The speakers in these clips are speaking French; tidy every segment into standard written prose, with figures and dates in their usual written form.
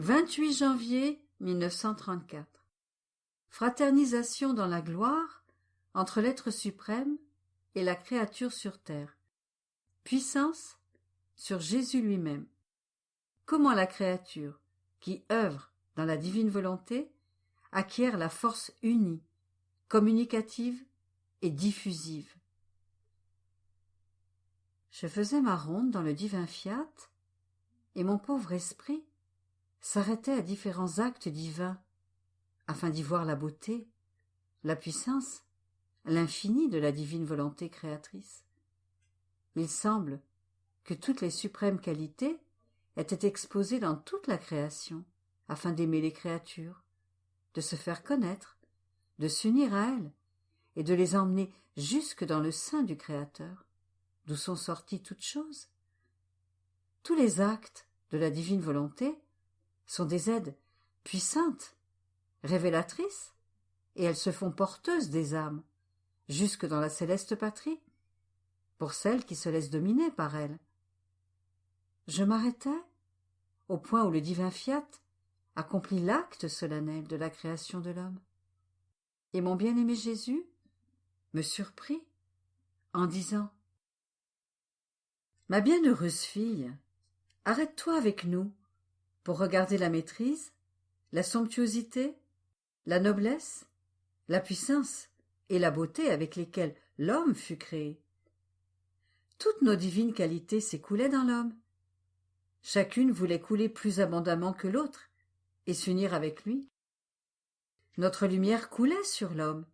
28 janvier 1934. Fraternisation dans la gloire entre l'être suprême et la créature sur terre. Puissance sur Jésus lui-même. Comment la créature, qui œuvre dans la divine volonté, acquiert la force unie, communicative et diffusive. Je faisais ma ronde dans le divin fiat, et mon pauvre esprit s'arrêtait à différents actes divins, afin d'y voir la beauté, la puissance, l'infini de la divine volonté créatrice. Il semble que toutes les suprêmes qualités étaient exposées dans toute la création, afin d'aimer les créatures, de se faire connaître, de s'unir à elles, et de les emmener jusque dans le sein du Créateur, d'où sont sorties toutes choses. Tous les actes de la divine volonté sont des aides puissantes, révélatrices, et elles se font porteuses des âmes, jusque dans la céleste patrie, pour celles qui se laissent dominer par elles. Je m'arrêtais au point où le divin fiat accomplit l'acte solennel de la création de l'homme. Et mon bien-aimé Jésus me surprit en disant « Ma bienheureuse fille, arrête-toi avec nous pour regarder la maîtrise, la somptuosité, la noblesse, la puissance et la beauté avec lesquelles l'homme fut créé. Toutes nos divines qualités s'écoulaient dans l'homme. Chacune voulait couler plus abondamment que l'autre et s'unir avec lui. Notre lumière coulait sur l'homme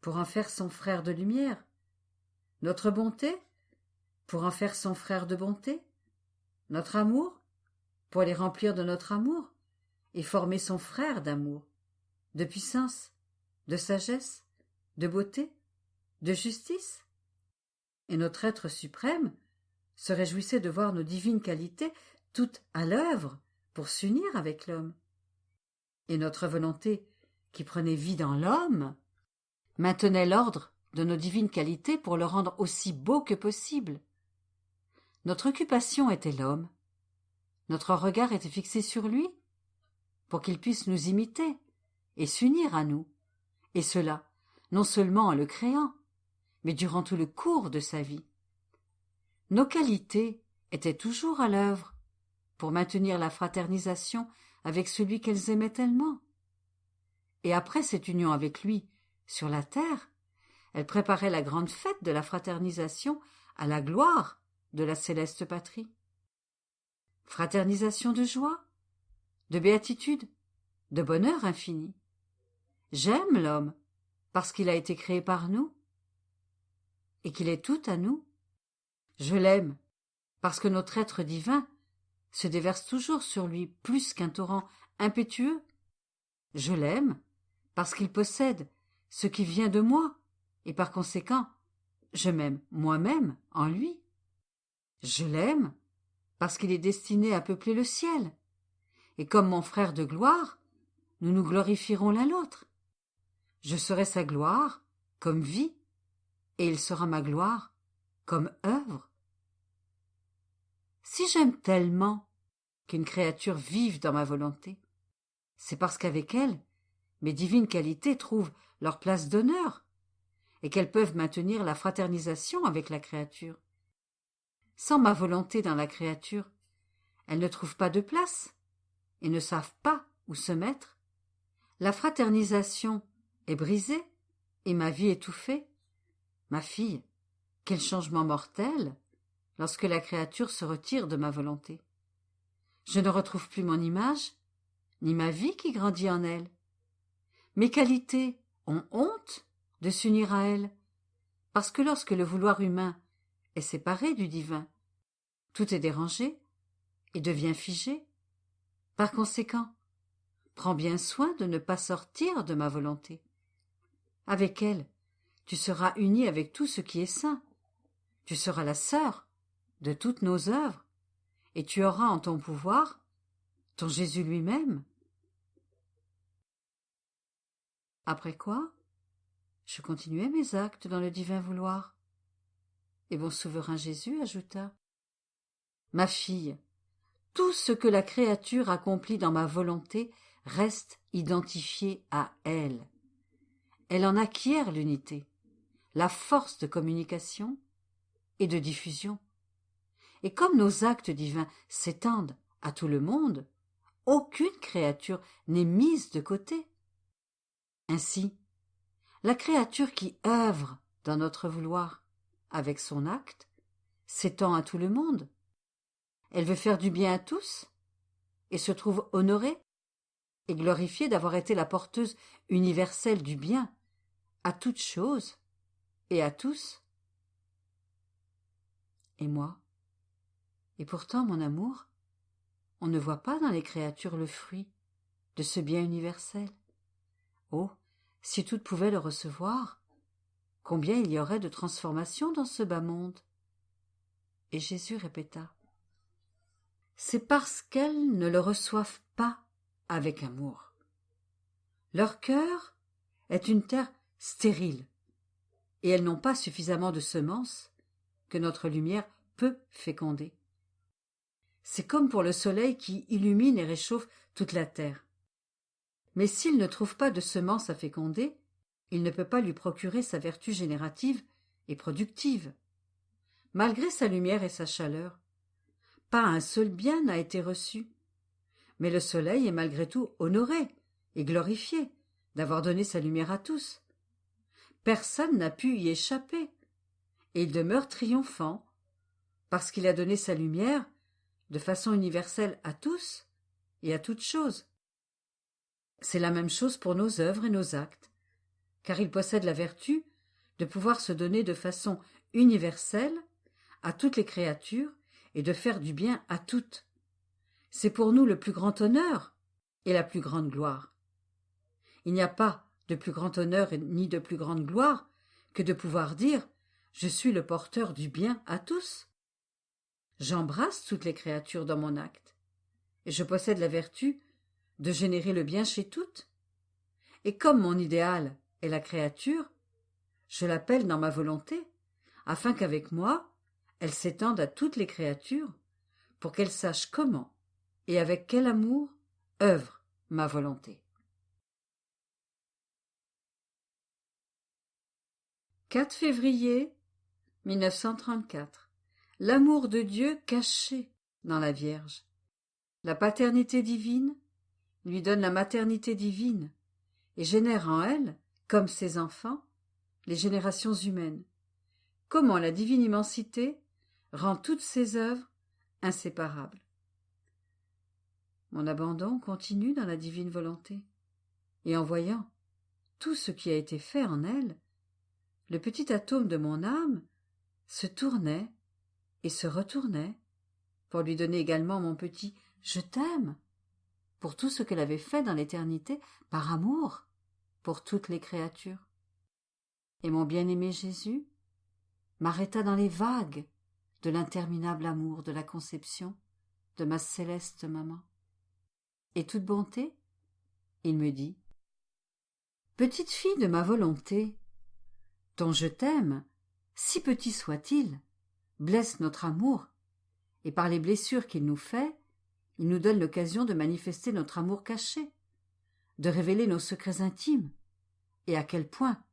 pour en faire son frère de lumière, notre bonté pour en faire son frère de bonté, notre amour pour les remplir de notre amour et former son frère d'amour, de puissance, de sagesse, de beauté, de justice. Et notre être suprême se réjouissait de voir nos divines qualités toutes à l'œuvre pour s'unir avec l'homme. Et notre volonté, qui prenait vie dans l'homme, maintenait l'ordre de nos divines qualités pour le rendre aussi beau que possible. Notre occupation était l'homme. Notre regard était fixé sur lui, pour qu'il puisse nous imiter et s'unir à nous, et cela non seulement en le créant, mais durant tout le cours de sa vie. Nos qualités étaient toujours à l'œuvre pour maintenir la fraternisation avec celui qu'elles aimaient tellement. Et après cette union avec lui sur la terre, elles préparaient la grande fête de la fraternisation à la gloire de la céleste patrie. Fraternisation de joie, de béatitude, de bonheur infini. J'aime l'homme parce qu'il a été créé par nous et qu'il est tout à nous. Je l'aime parce que notre être divin se déverse toujours sur lui plus qu'un torrent impétueux. Je l'aime parce qu'il possède ce qui vient de moi et par conséquent, je m'aime moi-même en lui. Je l'aime parce qu'il est destiné à peupler le ciel. Et comme mon frère de gloire, nous nous glorifierons l'un l'autre. Je serai sa gloire comme vie, et il sera ma gloire comme œuvre. Si j'aime tellement qu'une créature vive dans ma volonté, c'est parce qu'avec elle, mes divines qualités trouvent leur place d'honneur, et qu'elles peuvent maintenir la fraternisation avec la créature. Sans ma volonté dans la créature, elles ne trouvent pas de place et ne savent pas où se mettre. La fraternisation est brisée et ma vie étouffée. Ma fille, quel changement mortel lorsque la créature se retire de ma volonté. Je ne retrouve plus mon image, ni ma vie qui grandit en elle. Mes qualités ont honte de s'unir à elle, parce que lorsque le vouloir humain est séparé du divin, tout est dérangé et devient figé. Par conséquent, prends bien soin de ne pas sortir de ma volonté. Avec elle, tu seras uni avec tout ce qui est saint. Tu seras la sœur de toutes nos œuvres, et tu auras en ton pouvoir ton Jésus lui-même. Après quoi, je continuai mes actes dans le divin vouloir. Et mon souverain Jésus ajouta « Ma fille, tout ce que la créature accomplit dans ma volonté reste identifié à elle. Elle en acquiert l'unité, la force de communication et de diffusion. Et comme nos actes divins s'étendent à tout le monde, aucune créature n'est mise de côté. Ainsi, la créature qui œuvre dans notre vouloir avec son acte s'étend à tout le monde. Elle veut faire du bien à tous et se trouve honorée et glorifiée d'avoir été la porteuse universelle du bien à toutes choses et à tous. Et moi? Et pourtant, mon amour, on ne voit pas dans les créatures le fruit de ce bien universel. Oh, si toutes pouvaient le recevoir, combien il y aurait de transformations dans ce bas monde. Et Jésus répéta, c'est parce qu'elles ne le reçoivent pas avec amour. Leur cœur est une terre stérile, et elles n'ont pas suffisamment de semences que notre lumière peut féconder. C'est comme pour le soleil qui illumine et réchauffe toute la terre. Mais s'il ne trouve pas de semences à féconder, il ne peut pas lui procurer sa vertu générative et productive. Malgré sa lumière et sa chaleur, pas un seul bien n'a été reçu. Mais le soleil est malgré tout honoré et glorifié d'avoir donné sa lumière à tous. Personne n'a pu y échapper, et il demeure triomphant, parce qu'il a donné sa lumière de façon universelle à tous et à toutes choses. C'est la même chose pour nos œuvres et nos actes, car il possède la vertu de pouvoir se donner de façon universelle à toutes les créatures et de faire du bien à toutes. C'est pour nous le plus grand honneur et la plus grande gloire. Il n'y a pas de plus grand honneur ni de plus grande gloire que de pouvoir dire « Je suis le porteur du bien à tous ». J'embrasse toutes les créatures dans mon acte, et je possède la vertu de générer le bien chez toutes. Et comme mon idéal est la créature, je l'appelle dans ma volonté, afin qu'avec moi, elle s'étende à toutes les créatures, pour qu'elles sachent comment et avec quel amour œuvre ma volonté. 4 février 1934. L'amour de Dieu caché dans la Vierge. La paternité divine lui donne la maternité divine et génère en elle, comme ses enfants, les générations humaines. Comment la divine immensité rend toutes ses œuvres inséparables. Mon abandon continue dans la divine volonté, et en voyant tout ce qui a été fait en elle, le petit atome de mon âme se tournait et se retournait pour lui donner également mon petit « je t'aime » pour tout ce qu'elle avait fait dans l'éternité par amour pour toutes les créatures. Et mon bien-aimé Jésus m'arrêta dans les vagues de l'interminable amour de la conception de ma céleste maman. Et toute bonté, il me dit « Petite fille de ma volonté, ton je t'aime, si petit soit-il, blesse notre amour, et par les blessures qu'il nous fait, il nous donne l'occasion de manifester notre amour caché, de révéler nos secrets intimes, et à quel point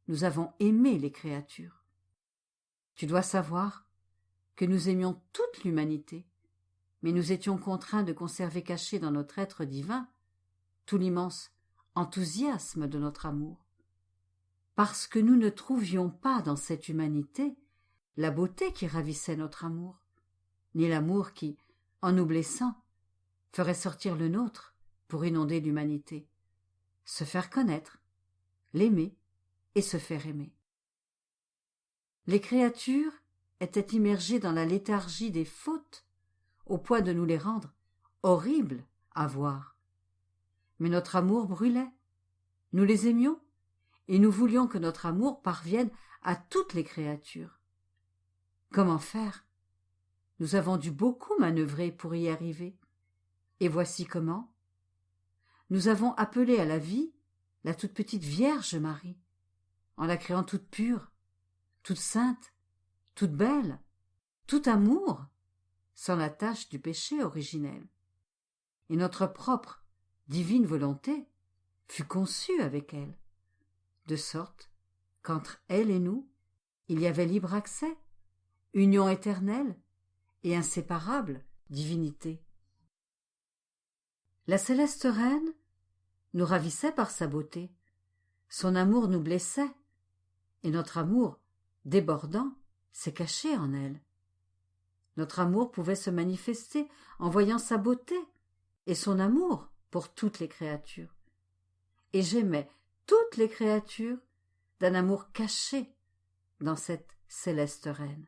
nous avons aimé les créatures. Tu dois savoir que nous aimions toute l'humanité, mais nous étions contraints de conserver caché dans notre être divin tout l'immense enthousiasme de notre amour, parce que nous ne trouvions pas dans cette humanité la beauté qui ravissait notre amour, ni l'amour qui, en nous blessant, ferait sortir le nôtre pour inonder l'humanité, se faire connaître, l'aimer et se faire aimer. Les créatures étaient immergées dans la léthargie des fautes, au point de nous les rendre horribles à voir. Mais notre amour brûlait, nous les aimions, et nous voulions que notre amour parvienne à toutes les créatures. Comment faire? Nous avons dû beaucoup manœuvrer pour y arriver. Et voici comment. Nous avons appelé à la vie la toute petite Vierge Marie, en la créant toute pure, toute sainte, toute belle, tout amour, sans la tache du péché originel. Et notre propre divine volonté fut conçue avec elle, de sorte qu'entre elle et nous, il y avait libre accès, union éternelle et inséparable divinité. La céleste reine nous ravissait par sa beauté, son amour nous blessait, et notre amour, débordant, s'est caché en elle. Notre amour pouvait se manifester en voyant sa beauté et son amour pour toutes les créatures. Et j'aimais toutes les créatures d'un amour caché dans cette céleste reine.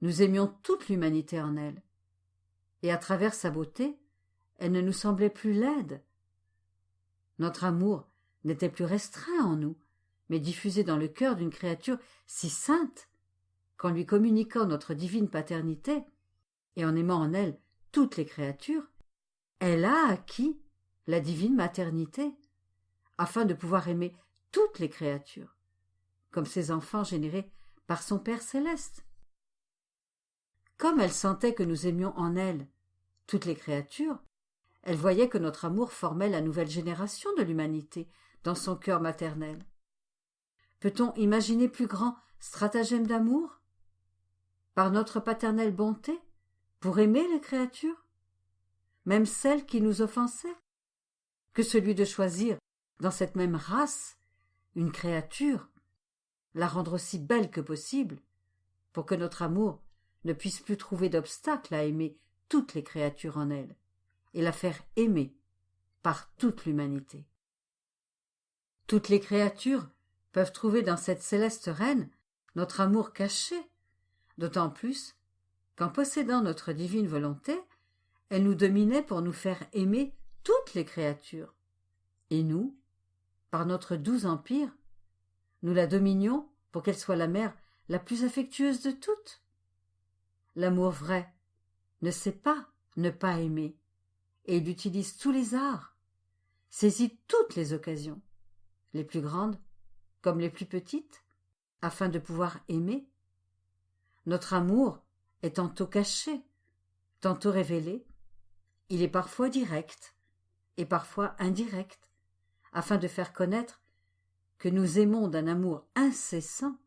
Nous aimions toute l'humanité en elle, et à travers sa beauté, elle ne nous semblait plus laide. Notre amour n'était plus restreint en nous, mais diffusé dans le cœur d'une créature si sainte qu'en lui communiquant notre divine paternité et en aimant en elle toutes les créatures, elle a acquis la divine maternité afin de pouvoir aimer toutes les créatures, comme ses enfants générés par son Père céleste. Comme elle sentait que nous aimions en elle toutes les créatures, elle voyait que notre amour formait la nouvelle génération de l'humanité dans son cœur maternel. Peut-on imaginer plus grand stratagème d'amour? Par notre paternelle bonté, pour aimer les créatures, même celles qui nous offensaient, que celui de choisir, dans cette même race, une créature, la rendre aussi belle que possible, pour que notre amour ne puisse plus trouver d'obstacle à aimer toutes les créatures en elle, et la faire aimer par toute l'humanité. Toutes les créatures peuvent trouver dans cette céleste reine notre amour caché, d'autant plus qu'en possédant notre divine volonté, elle nous dominait pour nous faire aimer toutes les créatures. Et nous, par notre doux empire, nous la dominions pour qu'elle soit la mère la plus affectueuse de toutes. L'amour vrai ne sait pas ne pas aimer, et il utilise tous les arts, saisit toutes les occasions, les plus grandes comme les plus petites, afin de pouvoir aimer. Notre amour est tantôt caché, tantôt révélé, il est parfois direct et parfois indirect, afin de faire connaître que nous aimons d'un amour incessant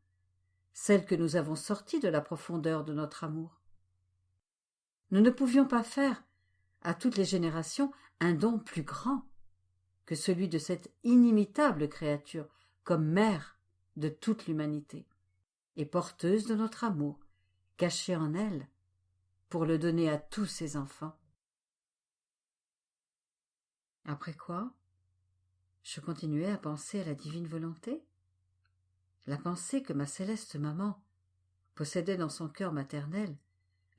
celle que nous avons sortie de la profondeur de notre amour. Nous ne pouvions pas faire à toutes les générations un don plus grand que celui de cette inimitable créature comme mère de toute l'humanité et porteuse de notre amour caché en elle pour le donner à tous ses enfants. Après quoi, je continuais à penser à la divine volonté, la pensée que ma céleste maman possédait dans son cœur maternel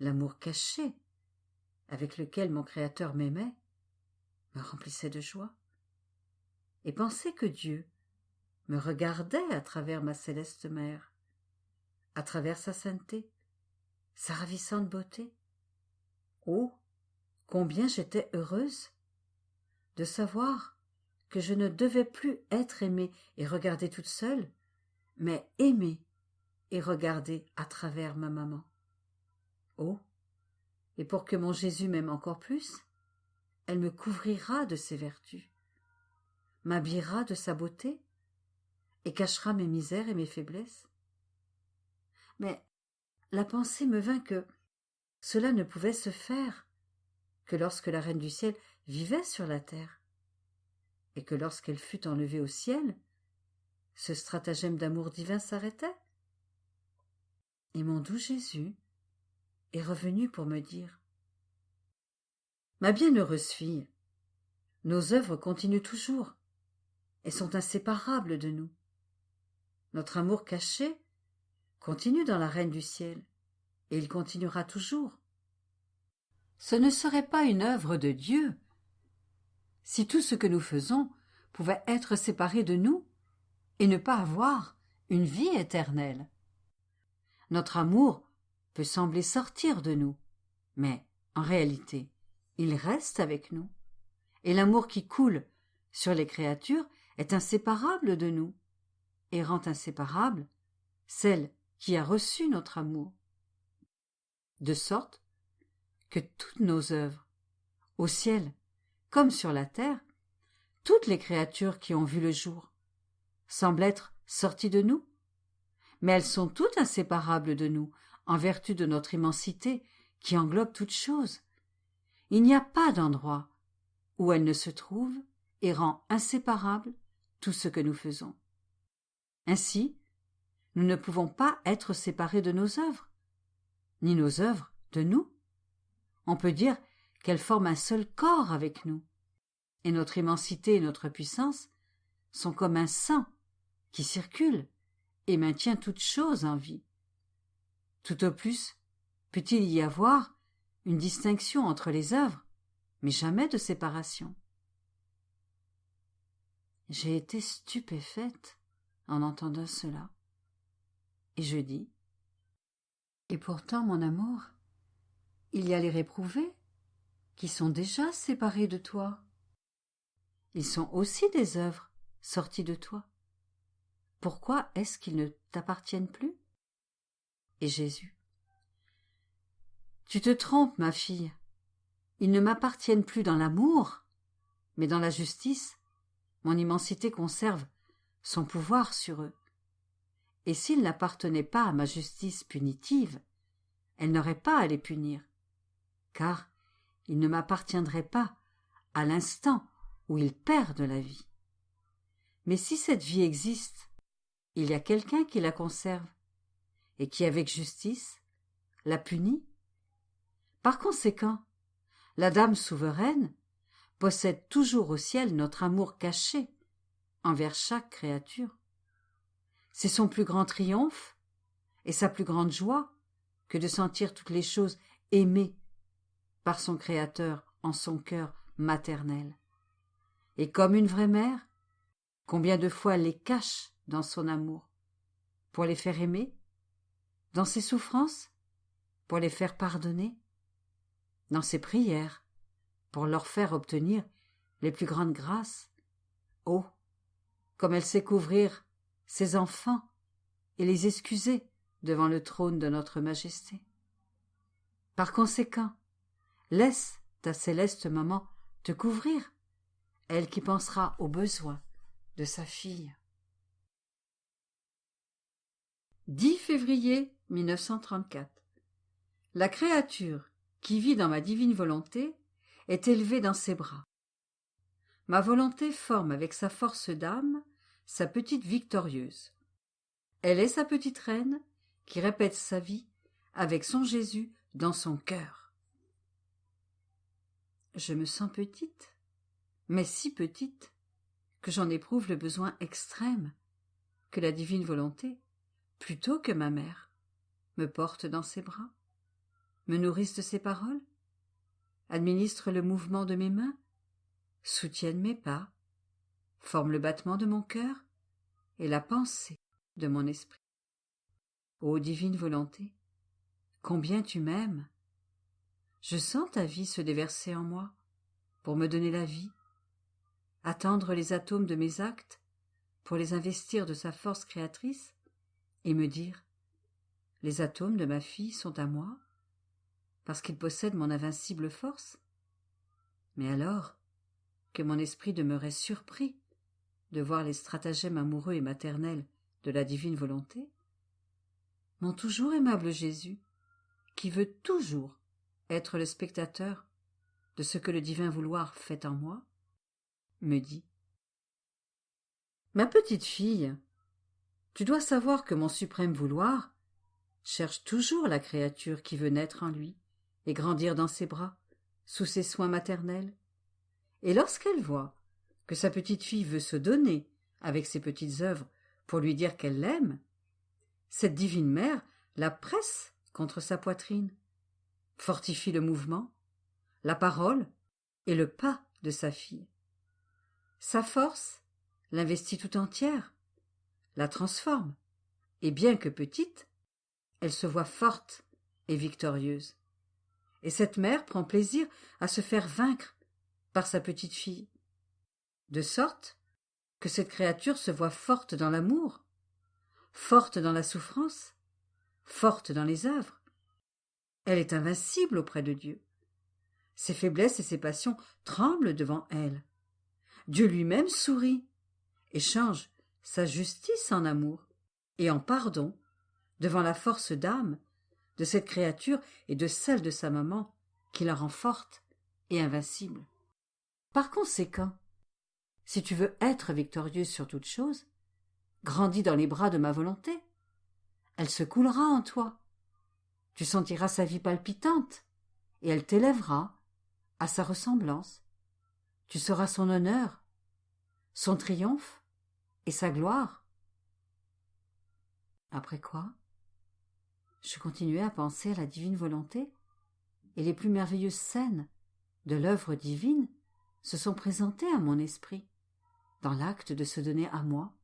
l'amour caché avec lequel mon Créateur m'aimait me remplissait de joie, et penser que Dieu me regardait à travers ma céleste mère, à travers sa sainteté, sa ravissante beauté. Oh, combien j'étais heureuse de savoir que je ne devais plus être aimée et regardée toute seule, mais aimée et regardée à travers ma maman. Oh, et pour que mon Jésus m'aime encore plus, elle me couvrira de ses vertus, m'habillera de sa beauté et cachera mes misères et mes faiblesses. Mais la pensée me vint que cela ne pouvait se faire que lorsque la Reine du Ciel vivait sur la terre, et que lorsqu'elle fut enlevée au ciel, ce stratagème d'amour divin s'arrêtait. Et mon doux Jésus est revenu pour me dire: ma bienheureuse fille, nos œuvres continuent toujours et sont inséparables de nous. Notre amour caché continue dans la Reine du Ciel, et il continuera toujours. Ce ne serait pas une œuvre de Dieu si tout ce que nous faisons pouvait être séparé de nous et ne pas avoir une vie éternelle. Notre amour peut sembler sortir de nous, mais en réalité, il reste avec nous, et l'amour qui coule sur les créatures est inséparable de nous, et rend inséparable celle qui a reçu notre amour. De sorte que toutes nos œuvres, au ciel comme sur la terre, toutes les créatures qui ont vu le jour, semblent être sorties de nous, mais elles sont toutes inséparables de nous, en vertu de notre immensité qui englobe toutes choses. Il n'y a pas d'endroit où elles ne se trouvent et rend inséparable tout ce que nous faisons. Ainsi, nous ne pouvons pas être séparés de nos œuvres, ni nos œuvres de nous. On peut dire qu'elles forment un seul corps avec nous, et notre immensité et notre puissance sont comme un sang qui circule et maintient toute chose en vie. Tout au plus peut-il y avoir une distinction entre les œuvres, mais jamais de séparation. J'ai été stupéfaite en entendant cela, et je dis, « Et pourtant, mon amour, il y a les réprouvés qui sont déjà séparés de toi. Ils sont aussi des œuvres sorties de toi. Pourquoi est-ce qu'ils ne t'appartiennent plus ?» Et Jésus, « Tu te trompes, ma fille. Ils ne m'appartiennent plus dans l'amour, mais dans la justice. Mon immensité conserve son pouvoir sur eux. Et s'ils n'appartenaient pas à ma justice punitive, elle n'aurait pas à les punir, car ils ne m'appartiendraient pas à l'instant où ils perdent la vie. Mais si cette vie existe, il y a quelqu'un qui la conserve, et qui, avec justice, la punit. Par conséquent, la Dame souveraine possède toujours au ciel notre amour caché envers chaque créature. C'est son plus grand triomphe et sa plus grande joie que de sentir toutes les choses aimées par son Créateur en son cœur maternel. Et comme une vraie mère, combien de fois elle les cache dans son amour, pour les faire aimer, dans ses souffrances, pour les faire pardonner, dans ses prières, pour leur faire obtenir les plus grandes grâces. Oh, comme elle sait couvrir ses enfants et les excuser devant le trône de notre Majesté. Par conséquent, laisse ta céleste maman te couvrir, elle qui pensera aux besoins de sa fille. 10 février 1934. La créature qui vit dans ma divine volonté est élevée dans ses bras. Ma volonté forme avec sa force d'âme sa petite victorieuse. Elle est sa petite reine qui répète sa vie avec son Jésus dans son cœur. Je me sens petite, mais si petite que j'en éprouve le besoin extrême que la divine volonté, plutôt que ma mère, me porte dans ses bras, me nourrisse de ses paroles, administre le mouvement de mes mains, soutienne mes pas, forme le battement de mon cœur et la pensée de mon esprit. Ô divine volonté, combien tu m'aimes! Je sens ta vie se déverser en moi pour me donner la vie, attendre les atomes de mes actes pour les investir de sa force créatrice et me dire « Les atomes de ma fille sont à moi parce qu'ils possèdent mon invincible force ». Mais alors que mon esprit demeurait surpris de voir les stratagèmes amoureux et maternels de la divine volonté, mon toujours aimable Jésus, qui veut toujours être le spectateur de ce que le divin vouloir fait en moi, me dit « Ma petite fille, tu dois savoir que mon suprême vouloir cherche toujours la créature qui veut naître en lui et grandir dans ses bras, sous ses soins maternels. Et lorsqu'elle voit que sa petite fille veut se donner avec ses petites œuvres pour lui dire qu'elle l'aime, cette divine mère la presse contre sa poitrine, fortifie le mouvement, la parole et le pas de sa fille. Sa force l'investit tout entière, la transforme, et bien que petite, elle se voit forte et victorieuse. Et cette mère prend plaisir à se faire vaincre par sa petite fille, de sorte que cette créature se voit forte dans l'amour, forte dans la souffrance, forte dans les œuvres. Elle est invincible auprès de Dieu, Ses faiblesses et ses passions tremblent devant elle. Dieu lui-même sourit et change sa justice en amour et en pardon devant la force d'âme de cette créature et de celle de sa maman qui la rend forte et invincible. Par conséquent, si tu veux être victorieuse sur toute chose, grandis dans les bras de ma volonté. Elle se coulera en toi. Tu sentiras sa vie palpitante et elle t'élèvera à sa ressemblance. Tu seras son honneur, son triomphe et sa gloire. Après quoi, je continuai à penser à la divine volonté, et les plus merveilleuses scènes de l'œuvre divine se sont présentées à mon esprit, dans l'acte de se donner à moi,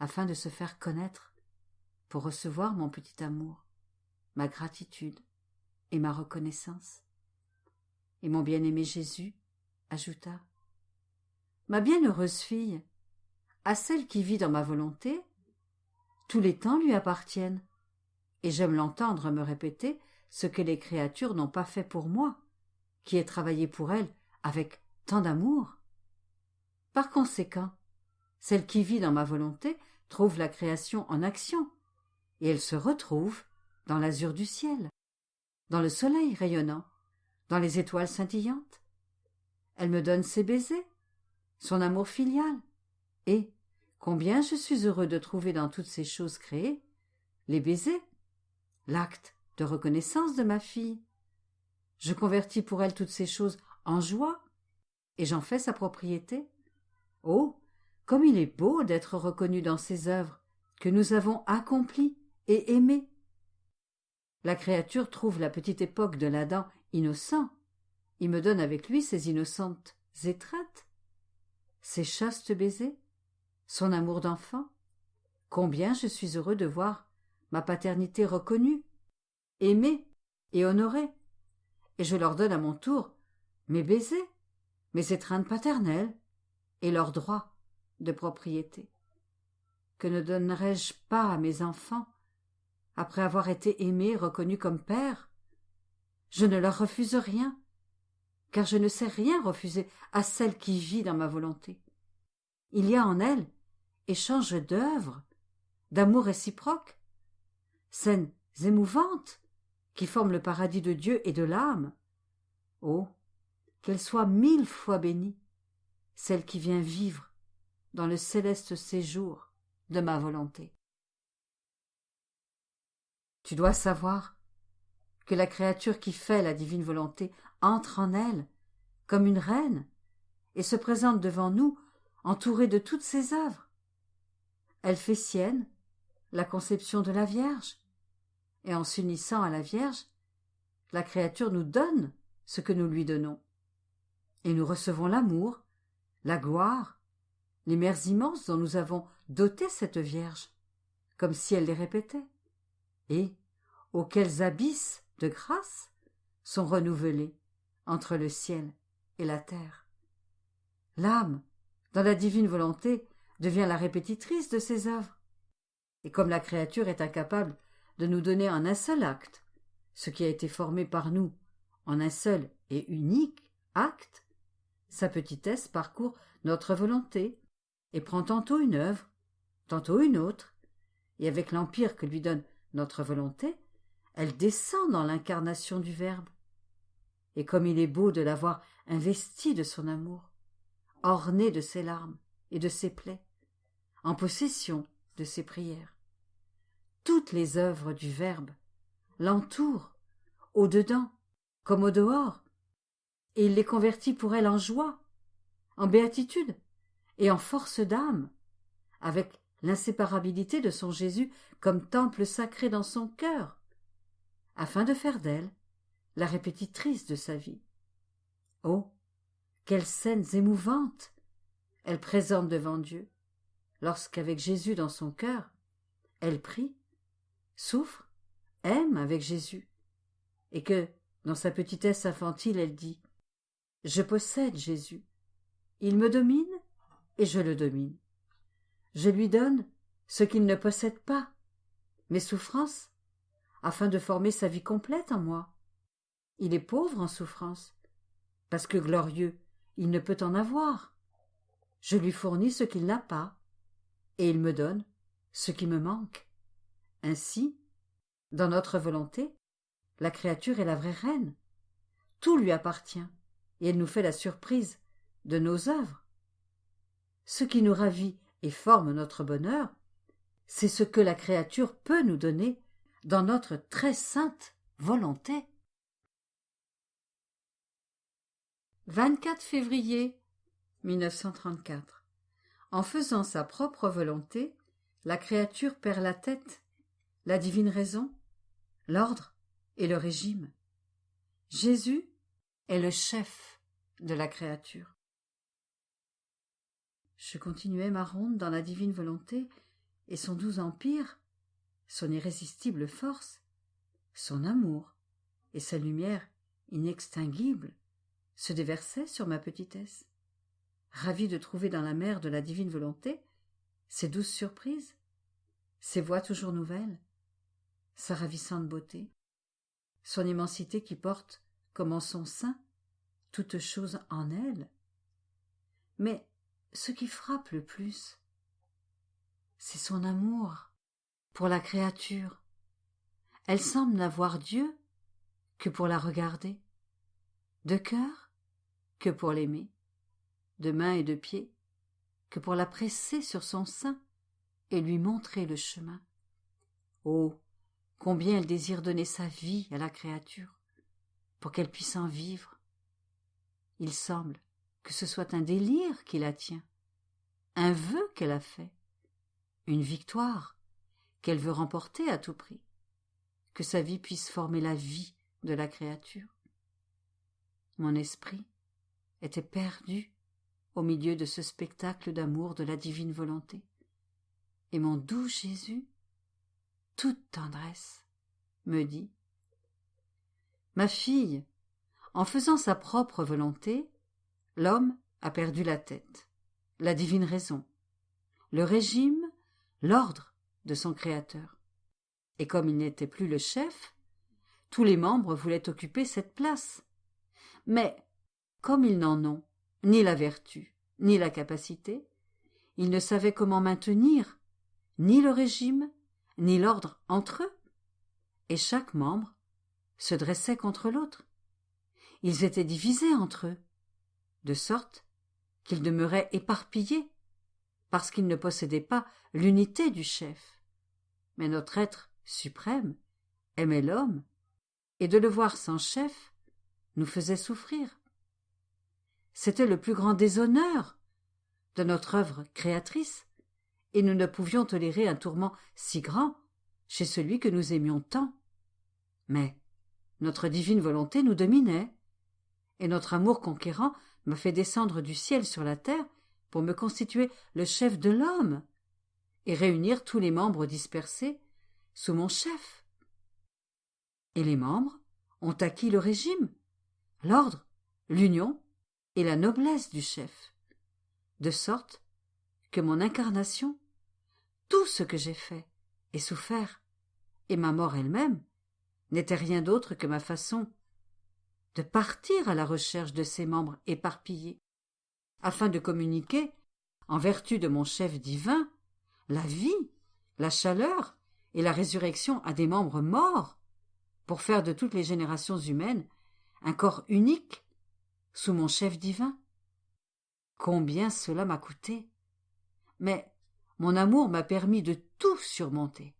afin de se faire connaître, pour recevoir mon petit amour, ma gratitude et ma reconnaissance. Et mon bien-aimé Jésus ajouta : Ma bienheureuse fille, à celle qui vit dans ma volonté, tous les temps lui appartiennent, et j'aime l'entendre me répéter ce que les créatures n'ont pas fait pour moi, qui ai travaillé pour elles avec tant d'amour. Par conséquent, celle qui vit dans ma volonté trouve la création en action, et elle se retrouve dans l'azur du ciel, dans le soleil rayonnant, dans les étoiles scintillantes. Elle me donne ses baisers, son amour filial, et combien je suis heureux de trouver dans toutes ces choses créées les baisers, l'acte de reconnaissance de ma fille. Je convertis pour elle toutes ces choses en joie, et j'en fais sa propriété. Oh, comme il est beau d'être reconnu dans ces œuvres que nous avons accomplies et aimées. La créature trouve la petite époque de l'Adam innocent. Il me donne avec lui ses innocentes étreintes, ses chastes baisers, son amour d'enfant. Combien je suis heureux de voir ma paternité reconnue, aimée et honorée, et je leur donne à mon tour mes baisers, mes étreintes paternelles et leurs droits de propriété. Que ne donnerais-je pas à mes enfants après avoir été aimé et reconnu comme père? Je ne leur refuse rien, car je ne sais rien refuser à celle qui vit dans ma volonté. Il y a en elle échange d'œuvres, d'amour réciproque, scènes émouvantes qui forment le paradis de Dieu et de l'âme. Oh, qu'elle soit 1000 fois bénie, celle qui vient vivre dans le céleste séjour de ma volonté. Tu dois savoir que la créature qui fait la divine volonté entre en elle comme une reine et se présente devant nous entourée de toutes ses œuvres. Elle fait sienne la conception de la Vierge, et en s'unissant à la Vierge, la créature nous donne ce que nous lui donnons, et nous recevons l'amour, la gloire, les mers immenses dont nous avons doté cette Vierge, comme si elle les répétait, et auxquels abysses de grâce sont renouvelés entre le ciel et la terre. L'âme, dans la divine volonté, devient la répétitrice de ses œuvres, et comme la créature est incapable de nous donner en un seul acte ce qui a été formé par nous en un seul et unique acte, sa petitesse parcourt notre volonté et prend tantôt une œuvre, tantôt une autre, et avec l'empire que lui donne notre volonté, elle descend dans l'incarnation du Verbe. Et comme il est beau de l'avoir investi de son amour, orné de ses larmes et de ses plaies, en possession de ses prières. Toutes les œuvres du Verbe l'entourent, au-dedans comme au dehors, et il les convertit pour elle en joie, en béatitude et en force d'âme, avec l'inséparabilité de son Jésus comme temple sacré dans son cœur, afin de faire d'elle la répétitrice de sa vie. Oh, quelles scènes émouvantes elle présente devant Dieu, lorsqu'avec Jésus dans son cœur, elle prie, souffre, aime avec Jésus, et que, dans sa petitesse infantile, elle dit : « Je possède Jésus, il me domine et je le domine. Je lui donne ce qu'il ne possède pas, mes souffrances, afin de former sa vie complète en moi. Il est pauvre en souffrance, parce que glorieux, il ne peut en avoir. Je lui fournis ce qu'il n'a pas, et il me donne ce qui me manque. Ainsi, dans notre volonté, la créature est la vraie reine. Tout lui appartient, et elle nous fait la surprise de nos œuvres. Ce qui nous ravit et forme notre bonheur, c'est ce que la créature peut nous donner dans notre très sainte volonté. 24 février 1934. En faisant sa propre volonté, la créature perd la tête, la divine raison, l'ordre et le régime. Jésus est le chef de la créature. Je continuais ma ronde dans la divine volonté, et son doux empire, son irrésistible force, son amour et sa lumière inextinguible se déversaient sur ma petitesse. Ravi de trouver dans la mer de la divine volonté ses douces surprises, ses voies toujours nouvelles, sa ravissante beauté, son immensité qui porte, comme en son sein, toute chose en elle. Mais ce qui frappe le plus, c'est son amour pour la créature. Elle semble n'avoir Dieu que pour la regarder, de cœur que pour l'aimer, de main et de pied que pour la presser sur son sein et lui montrer le chemin. Oh, combien elle désire donner sa vie à la créature pour qu'elle puisse en vivre. Il semble que ce soit un délire qui la tient, un vœu qu'elle a fait, une victoire qu'elle veut remporter à tout prix, que sa vie puisse former la vie de la créature. Mon esprit était perdu au milieu de ce spectacle d'amour de la divine volonté, et mon doux Jésus, toute tendresse, me dit : « Ma fille, en faisant sa propre volonté, l'homme a perdu la tête, la divine raison, le régime, l'ordre de son Créateur. Et comme il n'était plus le chef, tous les membres voulaient occuper cette place. Mais, comme ils n'en ont ni la vertu, ni la capacité, ils ne savaient comment maintenir ni le régime, ni l'ordre entre eux, et chaque membre se dressait contre l'autre. Ils étaient divisés entre eux, de sorte qu'ils demeuraient éparpillés, parce qu'ils ne possédaient pas l'unité du chef. Mais notre être suprême aimait l'homme, et de le voir sans chef nous faisait souffrir. C'était le plus grand déshonneur de notre œuvre créatrice, et nous ne pouvions tolérer un tourment si grand chez celui que nous aimions tant. Mais notre divine volonté nous dominait, et notre amour conquérant m'a fait descendre du ciel sur la terre pour me constituer le chef de l'homme et réunir tous les membres dispersés sous mon chef. Et les membres ont acquis le régime, l'ordre, l'union et la noblesse du chef, de sorte que mon incarnation, tout ce que j'ai fait et souffert, et ma mort elle-même, n'était rien d'autre que ma façon de partir à la recherche de ces membres éparpillés, afin de communiquer, en vertu de mon chef divin, la vie, la chaleur et la résurrection à des membres morts, pour faire de toutes les générations humaines un corps unique sous mon chef divin. Combien cela m'a coûté! Mais mon amour m'a permis de tout surmonter,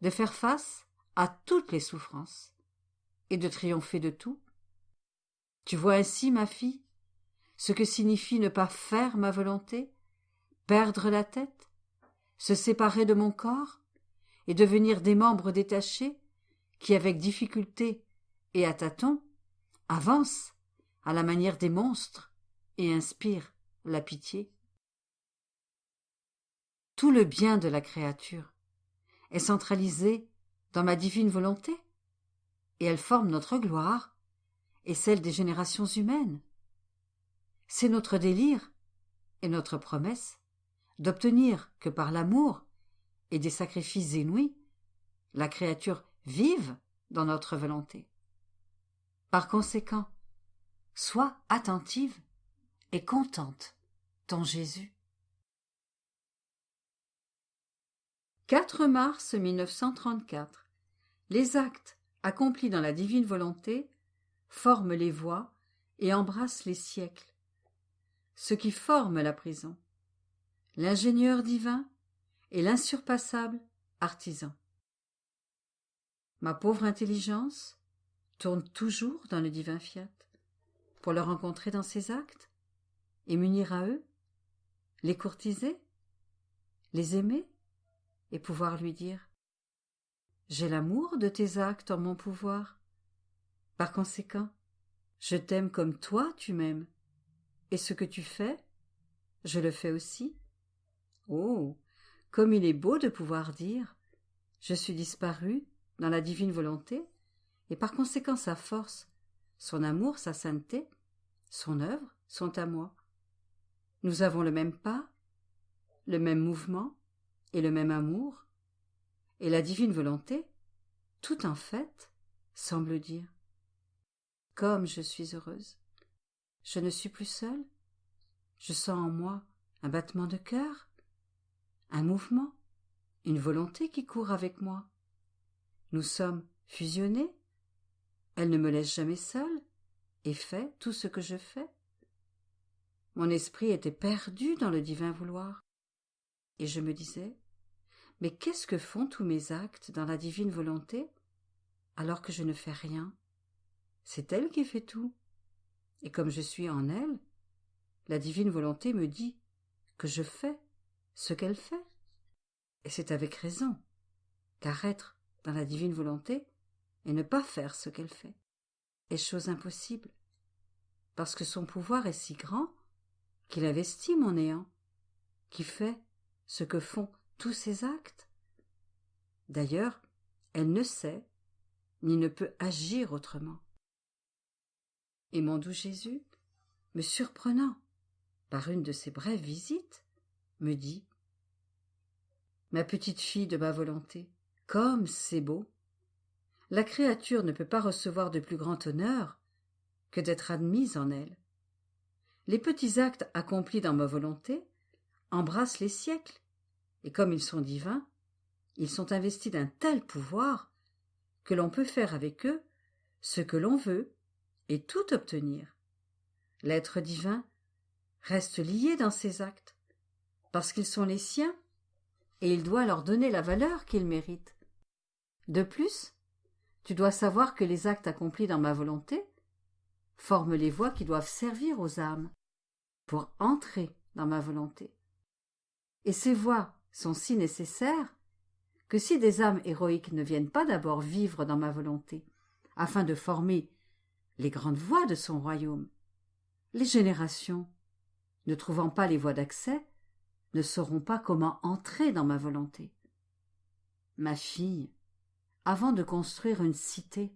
de faire face à toutes les souffrances et de triompher de tout. Tu vois ainsi, ma fille, ce que signifie ne pas faire ma volonté, perdre la tête, se séparer de mon corps et devenir des membres détachés qui, avec difficulté et à tâtons, avancent à la manière des monstres et inspirent la pitié. Tout le bien de la créature est centralisé dans ma divine volonté, et elle forme notre gloire et celle des générations humaines. C'est notre délire et notre promesse d'obtenir que par l'amour et des sacrifices inouïs, la créature vive dans notre volonté. Par conséquent, sois attentive et contente, ton Jésus. 4 mars 1934. Les actes accomplis dans la divine volonté forment les voies et embrassent les siècles. Ce qui forme la prison, l'ingénieur divin et l'insurpassable artisan. Ma pauvre intelligence tourne toujours dans le divin fiat pour le rencontrer dans ses actes et m'unir à eux, les courtiser, les aimer et pouvoir lui dire « J'ai l'amour de tes actes en mon pouvoir. Par conséquent, je t'aime comme toi tu m'aimes, et ce que tu fais, je le fais aussi. Oh, comme il est beau de pouvoir dire « Je suis disparu dans la divine volonté, et par conséquent sa force, son amour, sa sainteté, son œuvre sont à moi. Nous avons le même pas, le même mouvement et le même amour, et la divine volonté, tout en fait, semble dire « Comme je suis heureuse, je ne suis plus seule, je sens en moi un battement de cœur, un mouvement, une volonté qui court avec moi. Nous sommes fusionnés, elle ne me laisse jamais seule et fait tout ce que je fais. Mon esprit était perdu dans le divin vouloir, et je me disais « Mais qu'est-ce que font tous mes actes dans la divine volonté alors que je ne fais rien? C'est elle qui fait tout, et comme je suis en elle, la divine volonté me dit que je fais ce qu'elle fait. Et c'est avec raison, car être dans la divine volonté et ne pas faire ce qu'elle fait est chose impossible, parce que son pouvoir est si grand qu'il investit mon néant, qui fait ce que font tous ses actes. D'ailleurs, elle ne sait ni ne peut agir autrement. Et mon doux Jésus, me surprenant par une de ses brèves visites, me dit « Ma petite fille de ma volonté, comme c'est beau! La créature ne peut pas recevoir de plus grand honneur que d'être admise en elle. Les petits actes accomplis dans ma volonté embrassent les siècles, et comme ils sont divins, ils sont investis d'un tel pouvoir que l'on peut faire avec eux ce que l'on veut et tout obtenir. L'être divin reste lié dans ses actes, parce qu'ils sont les siens, et il doit leur donner la valeur qu'ils méritent. De plus, tu dois savoir que les actes accomplis dans ma volonté forment les voies qui doivent servir aux âmes pour entrer dans ma volonté. Et ces voies sont si nécessaires que si des âmes héroïques ne viennent pas d'abord vivre dans ma volonté, afin de former les grandes voies de son royaume, les générations, ne trouvant pas les voies d'accès, ne sauront pas comment entrer dans ma volonté. Ma fille, avant de construire une cité,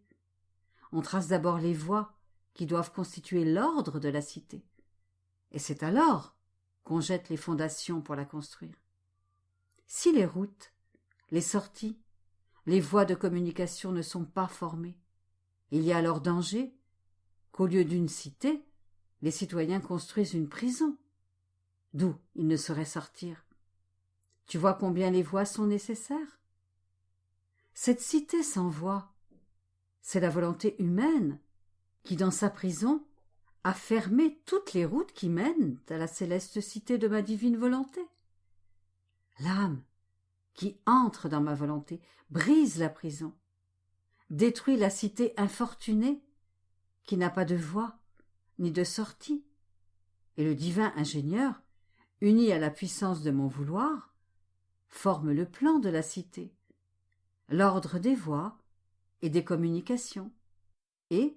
on trace d'abord les voies qui doivent constituer l'ordre de la cité, et c'est alors qu'on jette les fondations pour la construire. Si les routes, les sorties, les voies de communication ne sont pas formées, il y a alors danger qu'au lieu d'une cité, les citoyens construisent une prison, d'où ils ne sauraient sortir. Tu vois combien les voies sont nécessaires? Cette cité sans voie, c'est la volonté humaine qui, dans sa prison, a fermé toutes les routes qui mènent à la céleste cité de ma divine volonté. L'âme qui entre dans ma volonté brise la prison, détruit la cité infortunée qui n'a pas de voie ni de sortie, et le divin ingénieur, uni à la puissance de mon vouloir, forme le plan de la cité, l'ordre des voies et des communications, et,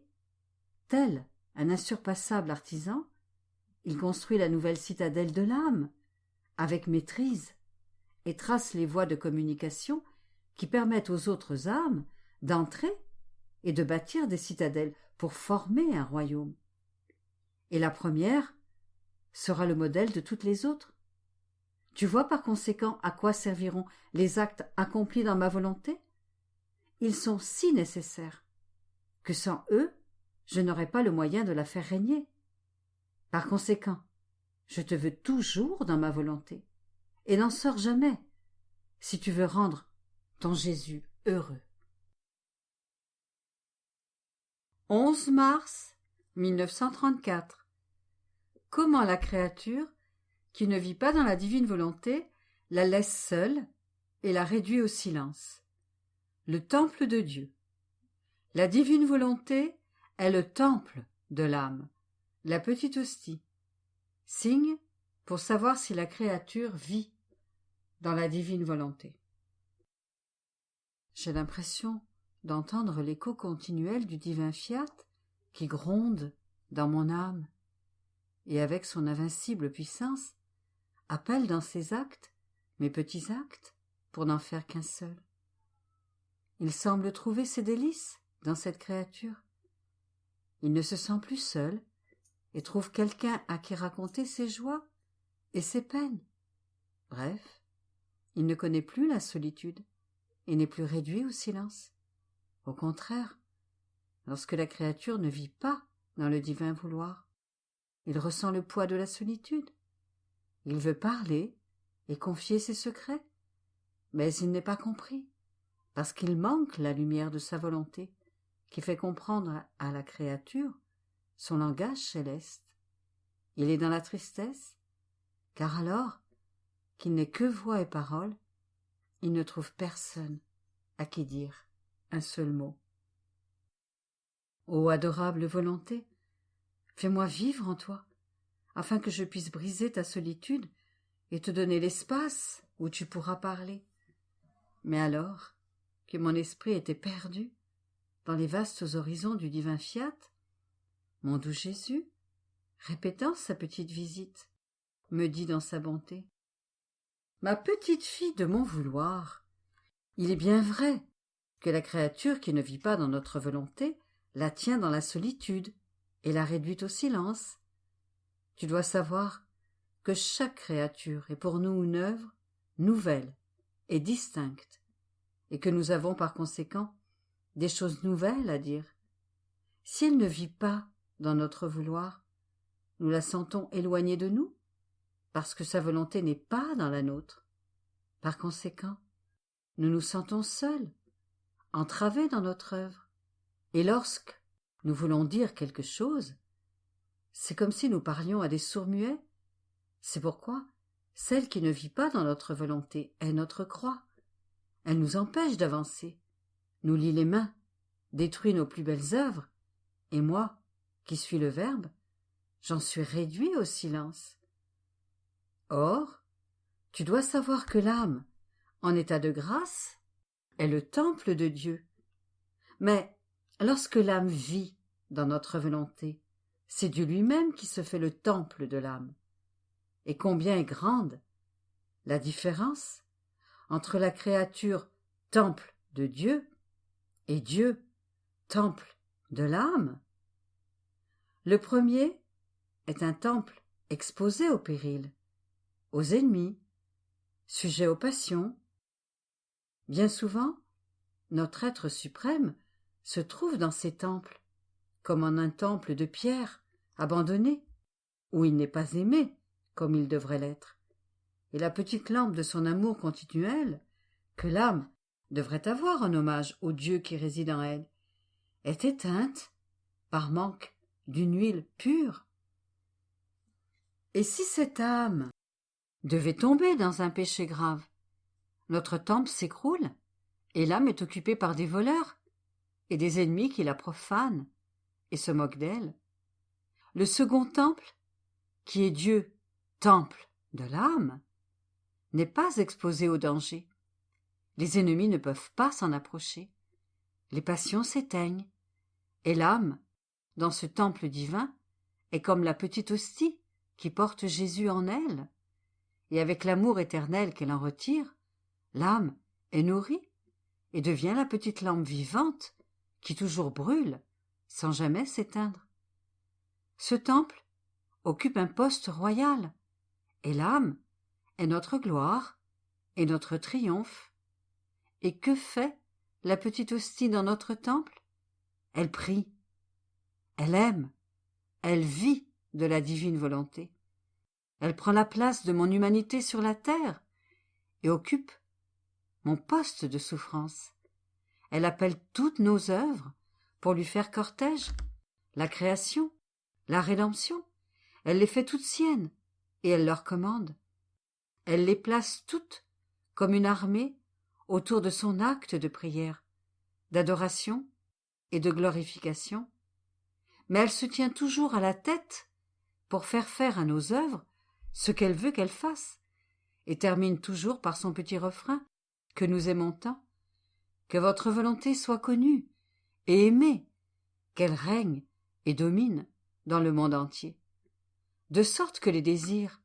tel un insurpassable artisan, il construit la nouvelle citadelle de l'âme, avec maîtrise, et trace les voies de communication qui permettent aux autres âmes d'entrer et de bâtir des citadelles pour former un royaume. Et la première sera le modèle de toutes les autres. Tu vois par conséquent à quoi serviront les actes accomplis dans ma volonté? Ils sont si nécessaires que sans eux, je n'aurai pas le moyen de la faire régner. Par conséquent, je te veux toujours dans ma volonté, et n'en sors jamais, si tu veux rendre ton Jésus heureux. 11 mars 1934. Comment la créature, qui ne vit pas dans la divine volonté, la laisse seule et la réduit au silence. Le temple de Dieu. La divine volonté est le temple de l'âme, la petite hostie, signe pour savoir si la créature vit dans la divine volonté. J'ai l'impression d'entendre l'écho continuel du divin fiat qui gronde dans mon âme et avec son invincible puissance appelle dans ses actes mes petits actes pour n'en faire qu'un seul. Il semble trouver ses délices dans cette créature. Il ne se sent plus seul et trouve quelqu'un à qui raconter ses joies et ses peines. Bref, il ne connaît plus la solitude et n'est plus réduit au silence. Au contraire, lorsque la créature ne vit pas dans le divin vouloir, il ressent le poids de la solitude. Il veut parler et confier ses secrets, mais il n'est pas compris, parce qu'il manque la lumière de sa volonté, qui fait comprendre à la créature son langage céleste. Il est dans la tristesse, car alors qu'il n'est que voix et parole, il ne trouve personne à qui dire un seul mot. Ô adorable volonté, fais-moi vivre en toi, afin que je puisse briser ta solitude et te donner l'espace où tu pourras parler. Mais alors que mon esprit était perdu dans les vastes horizons du divin fiat, mon doux Jésus, répétant sa petite visite, me dit dans sa bonté: Ma petite fille de mon vouloir, il est bien vrai que la créature qui ne vit pas dans notre volonté la tient dans la solitude et la réduit au silence. Tu dois savoir que chaque créature est pour nous une œuvre nouvelle et distincte, et que nous avons par conséquent des choses nouvelles à dire. Si elle ne vit pas dans notre vouloir, nous la sentons éloignée de nous, parce que sa volonté n'est pas dans la nôtre. Par conséquent, nous nous sentons seuls, entravés dans notre œuvre, et lorsque nous voulons dire quelque chose, c'est comme si nous parlions à des sourds-muets. C'est pourquoi celle qui ne vit pas dans notre volonté est notre croix. Elle nous empêche d'avancer, nous lie les mains, détruit nos plus belles œuvres, et moi, qui suis le Verbe, j'en suis réduit au silence. Or, tu dois savoir que l'âme, en état de grâce, est le temple de Dieu. Mais lorsque l'âme vit dans notre volonté, c'est Dieu lui-même qui se fait le temple de l'âme. Et combien est grande la différence entre la créature temple de Dieu et Dieu temple de l'âme. Le premier est un temple exposé au péril, aux ennemis, sujet aux passions. Bien souvent, notre être suprême se trouve dans ces temples, comme en un temple de pierre abandonné, où il n'est pas aimé comme il devrait l'être, et la petite lampe de son amour continuel, que l'âme devrait avoir en hommage au Dieu qui réside en elle, est éteinte par manque d'une huile pure. Et si cette âme devait tomber dans un péché grave, notre temple s'écroule, et l'âme est occupée par des voleurs et des ennemis qui la profanent et se moquent d'elle. Le second temple, qui est Dieu, temple de l'âme, n'est pas exposé au danger. Les ennemis ne peuvent pas s'en approcher. Les passions s'éteignent, et l'âme, dans ce temple divin, est comme la petite hostie qui porte Jésus en elle, et avec l'amour éternel qu'elle en retire, l'âme est nourrie et devient la petite lampe vivante qui toujours brûle sans jamais s'éteindre. Ce temple occupe un poste royal, et l'âme est notre gloire et notre triomphe. Et que fait la petite hostie dans notre temple? Elle prie. Elle aime, elle vit de la divine volonté. Elle prend la place de mon humanité sur la terre et occupe mon poste de souffrance. Elle appelle toutes nos œuvres pour lui faire cortège, la création, la rédemption. Elle les fait toutes siennes et elle leur commande. Elle les place toutes comme une armée autour de son acte de prière, d'adoration et de glorification. Mais elle se tient toujours à la tête pour faire à nos œuvres ce qu'elle veut qu'elles fassent, et termine toujours par son petit refrain que nous aimons tant: que votre volonté soit connue et aimée, qu'elle règne et domine dans le monde entier. De sorte que les désirs,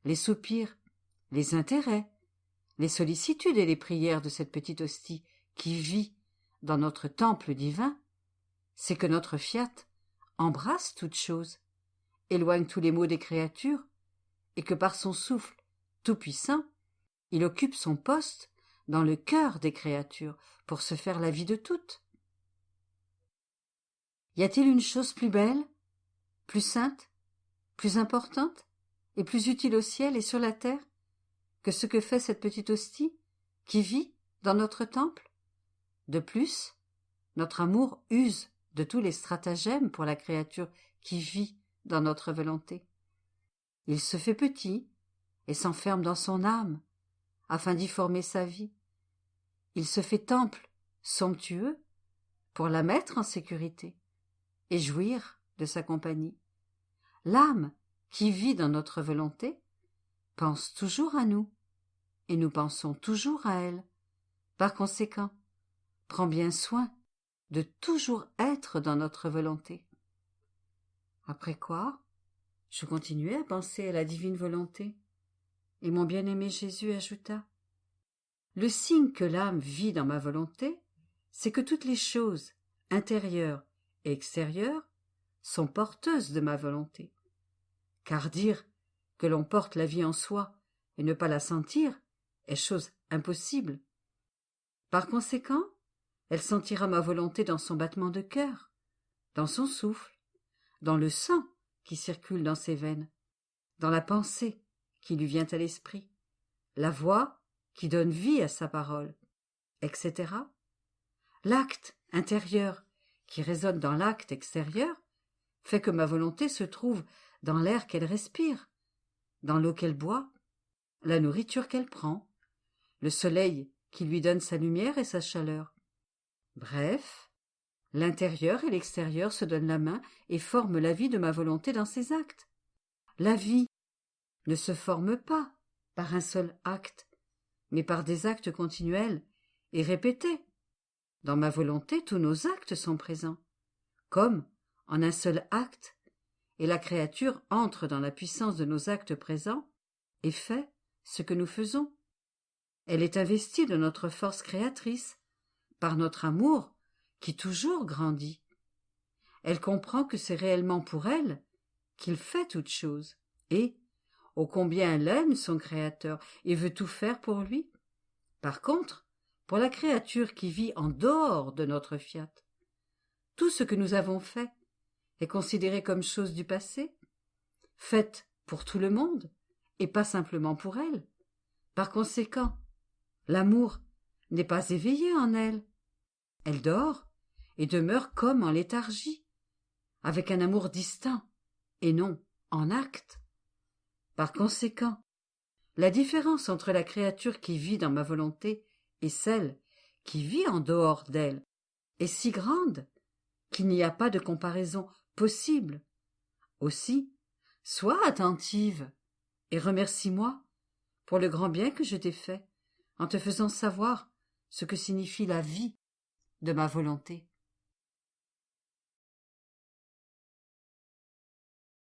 les soupirs, les intérêts, les sollicitudes et les prières de cette petite hostie qui vit dans notre temple divin, c'est que notre fiat embrasse toutes choses, éloigne tous les maux des créatures, et que par son souffle tout-puissant, il occupe son poste dans le cœur des créatures pour se faire la vie de toutes. Y a-t-il une chose plus belle, plus sainte, plus importante et plus utile au ciel et sur la terre que ce que fait cette petite hostie qui vit dans notre temple? De plus, notre amour use de tous les stratagèmes pour la créature qui vit dans notre volonté. Il se fait petit et s'enferme dans son âme afin d'y former sa vie. Il se fait temple somptueux pour la mettre en sécurité et jouir de sa compagnie. L'âme qui vit dans notre volonté pense toujours à nous et nous pensons toujours à elle. Par conséquent, prends bien soin de toujours être dans notre volonté. Après quoi, je continuai à penser à la divine volonté, et mon bien-aimé Jésus ajouta: le signe que l'âme vit dans ma volonté, c'est que toutes les choses, intérieures et extérieures, sont porteuses de ma volonté. Car dire que l'on porte la vie en soi et ne pas la sentir est chose impossible. Par conséquent, elle sentira ma volonté dans son battement de cœur, dans son souffle, dans le sang qui circule dans ses veines, dans la pensée qui lui vient à l'esprit, la voix qui donne vie à sa parole, etc. L'acte intérieur qui résonne dans l'acte extérieur fait que ma volonté se trouve dans l'air qu'elle respire, dans l'eau qu'elle boit, la nourriture qu'elle prend, le soleil qui lui donne sa lumière et sa chaleur. Bref, l'intérieur et l'extérieur se donnent la main et forment la vie de ma volonté dans ses actes. La vie ne se forme pas par un seul acte, mais par des actes continuels et répétés. Dans ma volonté, tous nos actes sont présents, comme en un seul acte, et la créature entre dans la puissance de nos actes présents et fait ce que nous faisons. Elle est investie de notre force créatrice, par notre amour qui toujours grandit. Elle comprend que c'est réellement pour elle qu'il fait toutes choses, et ô combien elle aime son Créateur et veut tout faire pour lui. Par contre, pour la créature qui vit en dehors de notre fiat, tout ce que nous avons fait est considéré comme chose du passé, faite pour tout le monde et pas simplement pour elle. Par conséquent, l'amour n'est pas éveillé en elle. Elle dort et demeure comme en léthargie, avec un amour distinct et non en acte. Par conséquent, la différence entre la créature qui vit dans ma volonté et celle qui vit en dehors d'elle est si grande qu'il n'y a pas de comparaison possible. Aussi, sois attentive et remercie-moi pour le grand bien que je t'ai fait en te faisant savoir ce que signifie la vie de ma volonté.